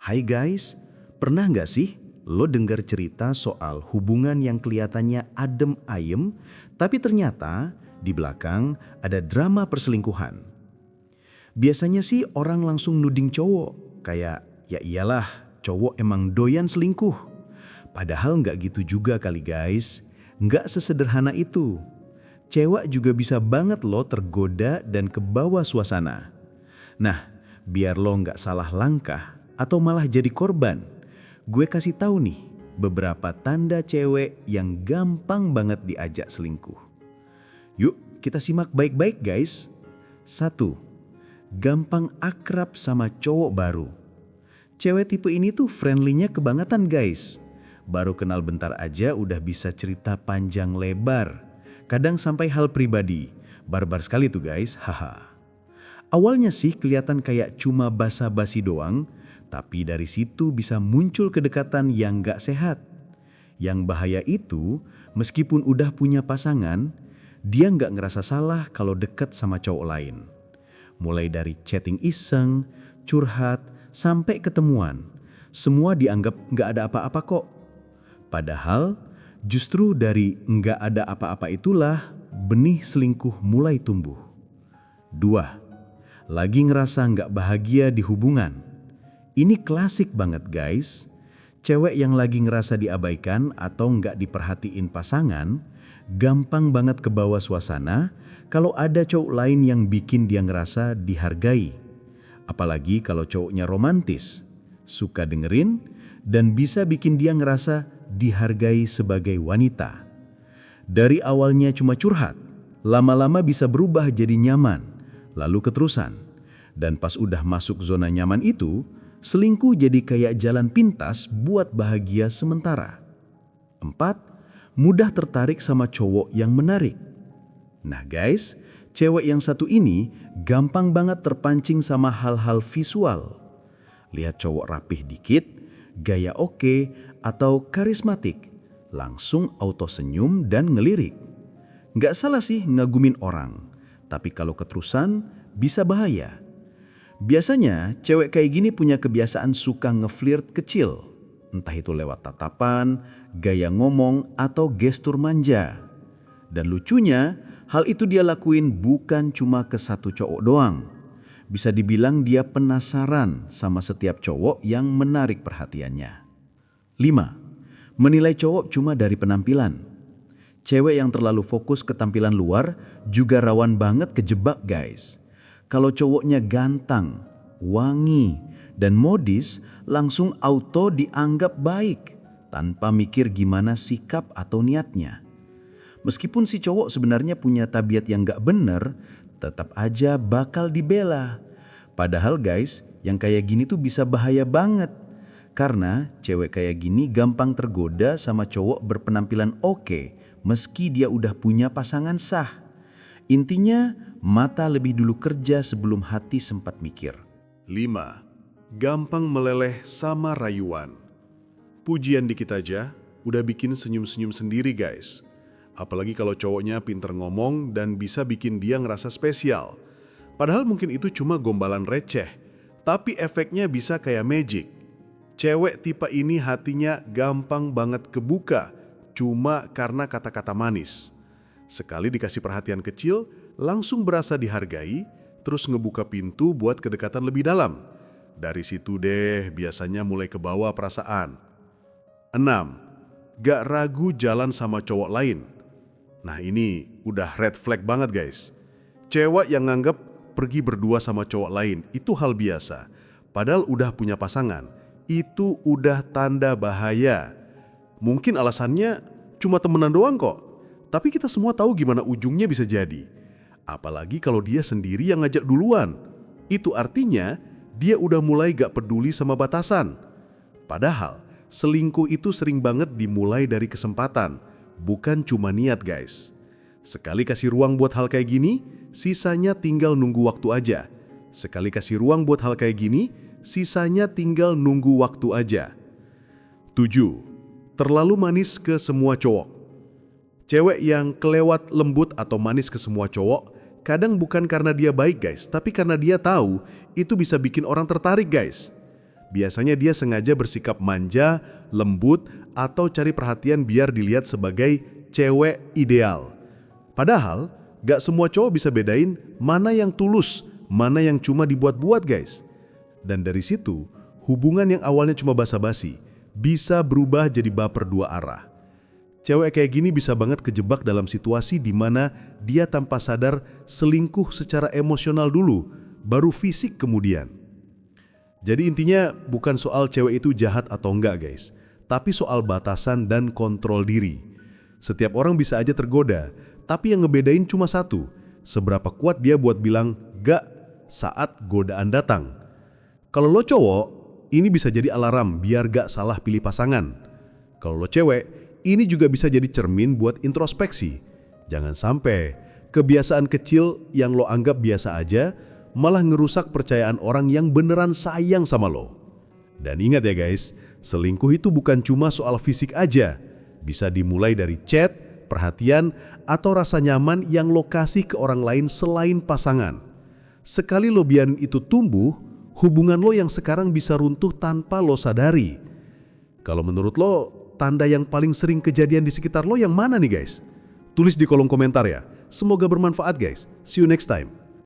Hai guys, pernah nggak sih lo dengar cerita soal hubungan yang kelihatannya adem ayem, tapi ternyata di belakang ada drama perselingkuhan? Biasanya sih orang langsung nuding cowok, kayak ya iyalah cowok emang doyan selingkuh. Padahal nggak gitu juga kali guys, nggak sesederhana itu. Cewek juga bisa banget lo tergoda dan kebawa suasana. Nah, biar lo nggak salah langkah atau malah jadi korban, gue kasih tahu nih beberapa tanda cewek yang gampang banget diajak selingkuh. Yuk, kita simak baik-baik guys. Satu, gampang akrab sama cowok baru. Cewek tipe ini tuh friendly-nya kebangetan guys. Baru kenal bentar aja udah bisa cerita panjang lebar. Kadang sampai hal pribadi. Barbar sekali tuh guys, haha. Awalnya sih kelihatan kayak cuma basa-basi doang, tapi dari situ bisa muncul kedekatan yang gak sehat. Yang bahaya itu, meskipun udah punya pasangan, dia gak ngerasa salah kalau deket sama cowok lain. Mulai dari chatting iseng, curhat, sampai ketemuan. Semua dianggap gak ada apa-apa kok. Padahal, justru dari gak ada apa-apa itulah benih selingkuh mulai tumbuh. 2. Lagi ngerasa nggak bahagia di hubungan. Ini klasik banget guys. Cewek yang lagi ngerasa diabaikan atau nggak diperhatiin pasangan, gampang banget kebawa suasana kalau ada cowok lain yang bikin dia ngerasa dihargai. Apalagi kalau cowoknya romantis, suka dengerin, dan bisa bikin dia ngerasa dihargai sebagai wanita. Dari awalnya cuma curhat, lama-lama bisa berubah jadi nyaman. Lalu keterusan. Dan pas udah masuk zona nyaman itu, selingkuh jadi kayak jalan pintas buat bahagia sementara. 4. Mudah tertarik sama cowok yang menarik. Nah guys, cewek yang satu ini gampang banget terpancing sama hal-hal visual. Lihat cowok rapih dikit, gaya oke, atau karismatik, langsung auto senyum dan ngelirik. Nggak salah sih ngagumin orang. Tapi kalau keterusan, bisa bahaya. Biasanya, cewek kayak gini punya kebiasaan suka ngeflirt kecil. Entah itu lewat tatapan, gaya ngomong, atau gestur manja. Dan lucunya, hal itu dia lakuin bukan cuma ke satu cowok doang. Bisa dibilang dia penasaran sama setiap cowok yang menarik perhatiannya. 5. Menilai cowok cuma dari penampilan. Cewek yang terlalu fokus ke tampilan luar juga rawan banget kejebak guys. Kalau cowoknya ganteng, wangi, dan modis, langsung auto dianggap baik tanpa mikir gimana sikap atau niatnya. Meskipun si cowok sebenarnya punya tabiat yang gak bener, tetap aja bakal dibela. Padahal guys, yang kayak gini tuh bisa bahaya banget. Karena cewek kayak gini gampang tergoda sama cowok berpenampilan oke, meski dia udah punya pasangan sah. Intinya, mata lebih dulu kerja sebelum hati sempat mikir. 5. Gampang meleleh sama rayuan. Pujian dikit aja, udah bikin senyum-senyum sendiri guys. Apalagi kalau cowoknya pinter ngomong dan bisa bikin dia ngerasa spesial. Padahal mungkin itu cuma gombalan receh, tapi efeknya bisa kayak magic. Cewek tipe ini hatinya gampang banget kebuka, cuma karena kata-kata manis. Sekali dikasih perhatian kecil, langsung berasa dihargai, terus ngebuka pintu buat kedekatan lebih dalam. Dari situ deh biasanya mulai kebawa perasaan. 6. Gak ragu jalan sama cowok lain. Nah ini udah red flag banget guys. Cewek yang nganggep pergi berdua sama cowok lain itu hal biasa. Padahal udah punya pasangan. Itu udah tanda bahaya. Mungkin alasannya cuma temenan doang kok. Tapi kita semua tahu gimana ujungnya bisa jadi. Apalagi kalau dia sendiri yang ngajak duluan. Itu artinya dia udah mulai gak peduli sama batasan. Padahal selingkuh itu sering banget dimulai dari kesempatan. Bukan cuma niat guys. Sekali kasih ruang buat hal kayak gini, sisanya tinggal nunggu waktu aja. Sekali kasih ruang buat hal kayak gini, sisanya tinggal nunggu waktu aja. 7. Terlalu manis ke semua cowok. Cewek yang kelewat lembut atau manis ke semua cowok, kadang bukan karena dia baik guys, tapi karena dia tahu itu bisa bikin orang tertarik guys. Biasanya dia sengaja bersikap manja, lembut, atau cari perhatian biar dilihat sebagai cewek ideal. Padahal, gak semua cowok bisa bedain mana yang tulus, mana yang cuma dibuat-buat guys. Dan dari situ, hubungan yang awalnya cuma basa-basi bisa berubah jadi baper dua arah. Cewek kayak gini bisa banget kejebak dalam situasi di mana dia tanpa sadar selingkuh secara emosional dulu, baru fisik kemudian. Jadi intinya bukan soal cewek itu jahat atau enggak guys, tapi soal batasan dan kontrol diri. Setiap orang bisa aja tergoda, tapi yang ngebedain cuma satu, seberapa kuat dia buat bilang gak saat godaan datang. Kalau lo cowok, ini bisa jadi alarm biar gak salah pilih pasangan. Kalau lo cewek, ini juga bisa jadi cermin buat introspeksi. Jangan sampai kebiasaan kecil yang lo anggap biasa aja malah ngerusak percayaan orang yang beneran sayang sama lo. Dan ingat ya guys, selingkuh itu bukan cuma soal fisik aja. Bisa dimulai dari chat, perhatian, atau rasa nyaman yang lo kasih ke orang lain selain pasangan. Sekali lo biarin itu tumbuh, hubungan lo yang sekarang bisa runtuh tanpa lo sadari. Kalau menurut lo, tanda yang paling sering kejadian di sekitar lo yang mana nih guys? Tulis di kolom komentar ya. Semoga bermanfaat guys. See you next time.